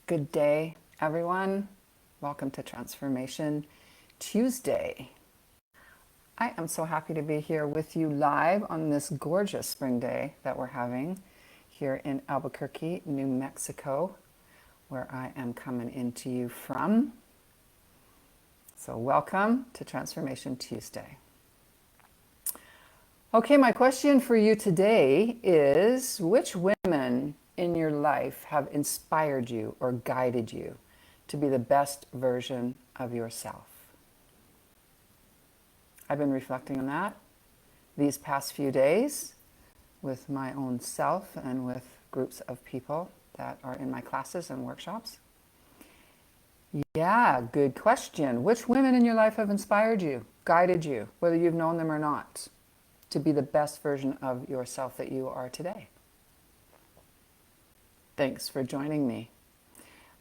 Good day, everyone. Welcome to Transformation Tuesday. I am so happy to be here with you live on this gorgeous spring day that we're having here in Albuquerque, New Mexico, where I am coming into you from. So welcome to Transformation Tuesday. Okay, my question for you today is, which women in your life have inspired you or guided you to be the best version of yourself? I've been reflecting on that these past few days with my own self and with groups of people that are in my classes and workshops. Yeah, good question. Which women in your life have inspired you, guided you, whether you've known them or not, to be the best version of yourself that you are today? Thanks for joining me,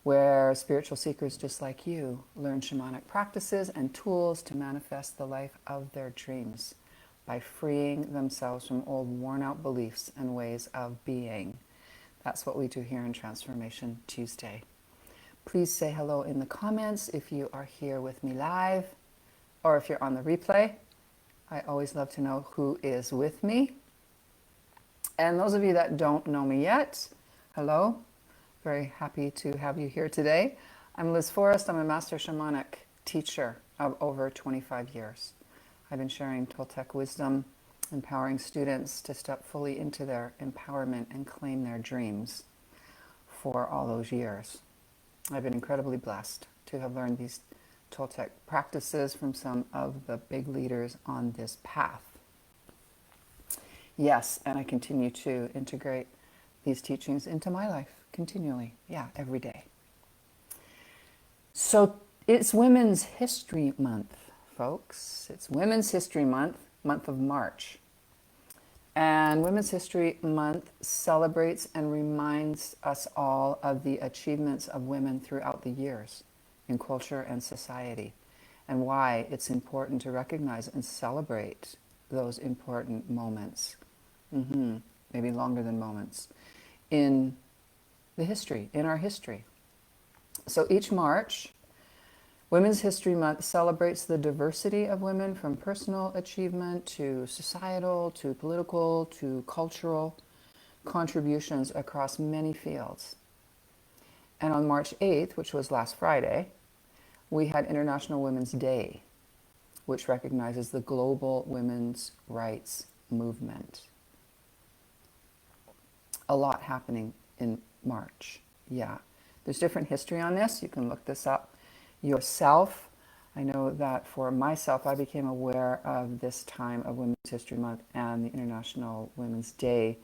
where spiritual seekers just like you learn shamanic practices and tools to manifest the life of their dreams by freeing themselves from old worn-out beliefs and ways of being. That's what we do here in Transformation Tuesday. Please say hello in the comments if you are here with me live, or if you're on the replay. I always love to know who is with me. And those of you that don't know me yet, hello. Very happy to have you here today. I'm Liz Forrest. I'm a master shamanic teacher of over 25 years. I've been sharing Toltec wisdom, empowering students to step fully into their empowerment and claim their dreams for all those years. I've been incredibly blessed to have learned these Toltec practices from some of the big leaders on this path. Yes, and I continue to integrate these teachings into my life continually. Yeah, every day. So it's Women's History Month, folks. It's Women's History Month, month of March. And Women's History Month celebrates and reminds us all of the achievements of women throughout the years in culture and society, and why it's important to recognize and celebrate those important moments, maybe longer than moments, in the history, in our history. So each March, Women's History Month celebrates the diversity of women, from personal achievement to societal, to political, to cultural contributions across many fields. And on March 8th, which was last Friday, we had International Women's Day, which recognizes the global women's rights movement. A lot happening in March. Yeah. There's different history on this. You can look this up yourself. I know that for myself, I became aware of this time of Women's History Month and the International Women's Day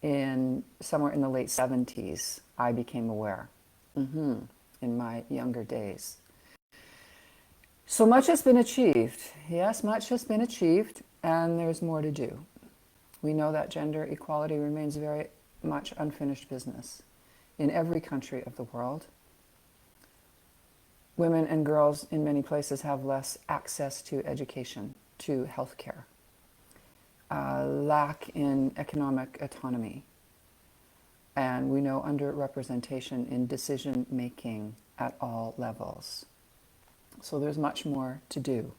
in somewhere in the late 70s. I became aware in my younger days. So much has been achieved. Yes, much has been achieved, and there's more to do. We know that gender equality remains very much unfinished business in every country of the world. Women and girls in many places have less access to education, to healthcare, lack in economic autonomy, and we know underrepresentation in decision making at all levels. So there's much more to do.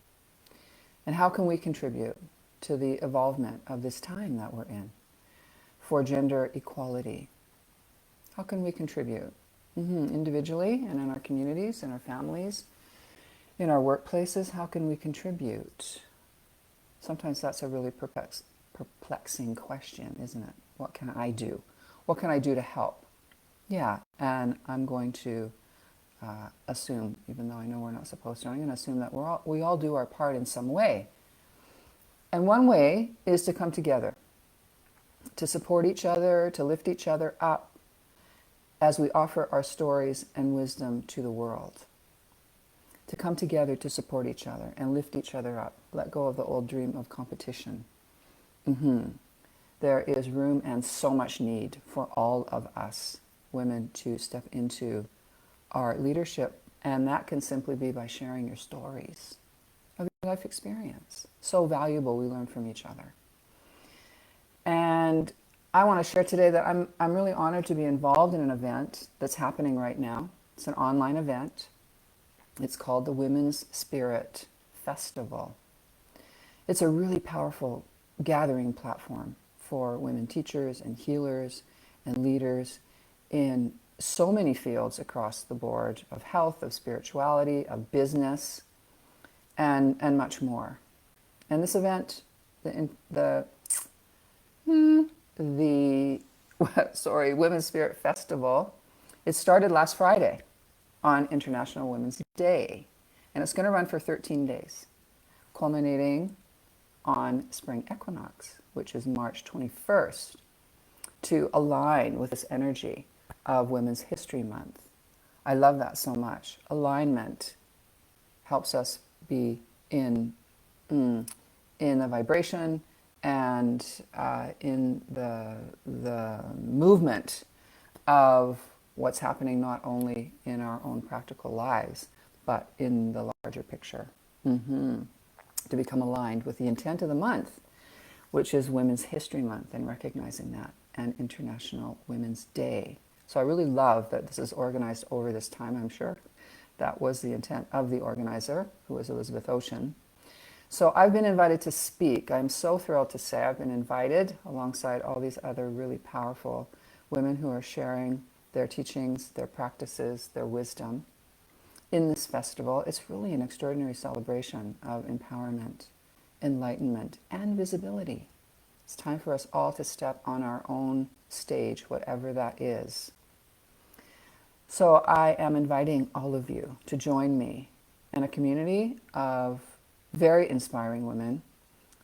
And how can we contribute to the evolvement of this time that we're in for gender equality? How can we contribute? Individually and in our communities, in our families, in our workplaces, how can we contribute? Sometimes that's a really perplexing question, isn't it? What can I do? What can I do to help? Yeah, and I'm going to assume, even though I know we're not supposed to, I'm going to assume that we all do our part in some way. And one way is to come together, to support each other, to lift each other up as we offer our stories and wisdom to the world. To come together to support each other and lift each other up. Let go of the old dream of competition. There is room and so much need for all of us women to step into our leadership, and that can simply be by sharing your stories of your life experience. So valuable, we learn from each other. And I want to share today that I'm really honored to be involved in an event that's happening right now It's an online event. It's called the Women's Spirit Festival. It's a really powerful gathering platform for women teachers and healers and leaders in so many fields across the board of health, of spirituality, of business, and much more. And this event, the Women's Spirit Festival, it started last Friday on International Women's Day, and it's going to run for 13 days, culminating on spring equinox, which is March 21st, to align with this energy of Women's History Month. I love that so much. Alignment helps us be in the vibration and in the movement of what's happening not only in our own practical lives, but in the larger picture. To become aligned with the intent of the month, which is Women's History Month, and recognizing that, and International Women's Day. So I really love that this is organized over this time. I'm sure that was the intent of the organizer, who was Elizabeth Ocean. So I've been invited to speak. I'm so thrilled to say I've been invited alongside all these other really powerful women who are sharing their teachings, their practices, their wisdom in this festival. It's really an extraordinary celebration of empowerment, enlightenment, and visibility. It's time for us all to step on our own stage, whatever that is. So I am inviting all of you to join me in a community of very inspiring women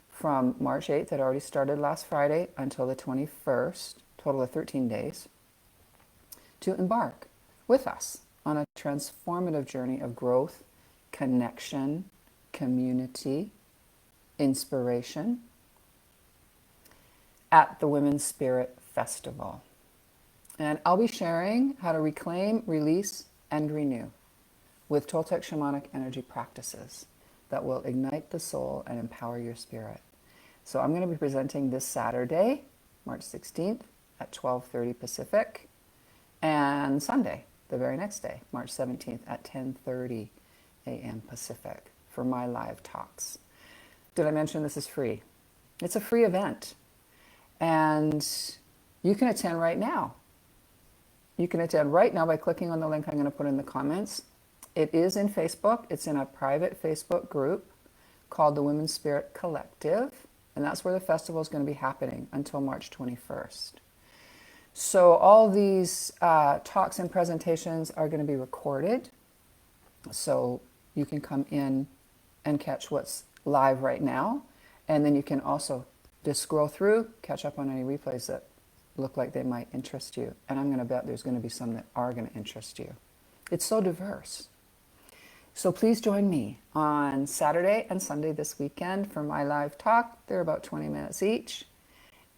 from March 8th, that already started last Friday, until the 21st, total of 13 days, to embark with us on a transformative journey of growth, connection, community, inspiration at the Women's Spirit Festival. And I'll be sharing how to reclaim, release, and renew with Toltec shamanic energy practices that will ignite the soul and empower your spirit. So I'm going to be presenting this Saturday, March 16th at 12:30 Pacific, and Sunday, the very next day, March 17th at 10:30 a.m. Pacific for my live talks. Did I mention this is free? It's a free event, and you can attend right now. You can attend right now by clicking on the link I'm going to put in the comments. It is in Facebook. It's in a private Facebook group called the Women's Spirit Collective, and that's where the festival is going to be happening until March 21st. So all these talks and presentations are going to be recorded, so you can come in and catch what's live right now, and then you can also just scroll through, catch up on any replays that look like they might interest you. And I'm going to bet there's going to be some that are going to interest you. It's so diverse. So please join me on Saturday and Sunday this weekend for my live talk. They're about 20 minutes each.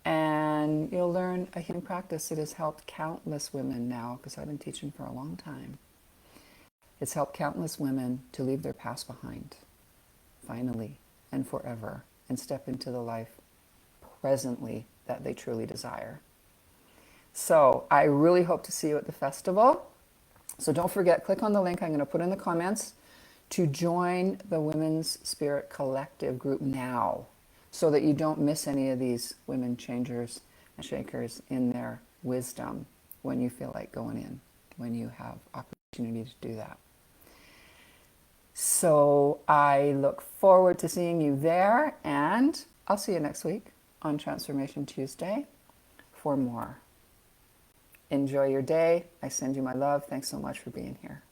And you'll learn a healing practice that has helped countless women now, because I've been teaching for a long time. It's helped countless women to leave their past behind, finally and forever, and step into the life presently that they truly desire. So I really hope to see you at the festival. So don't forget, click on the link I'm going to put in the comments to join the Women's Spirit Collective group now, so that you don't miss any of these women changers and shakers in their wisdom when you feel like going in, when you have opportunity to do that. So I look forward to seeing you there, and I'll see you next week on Transformation Tuesday for more. Enjoy your day. I send you my love. Thanks so much for being here.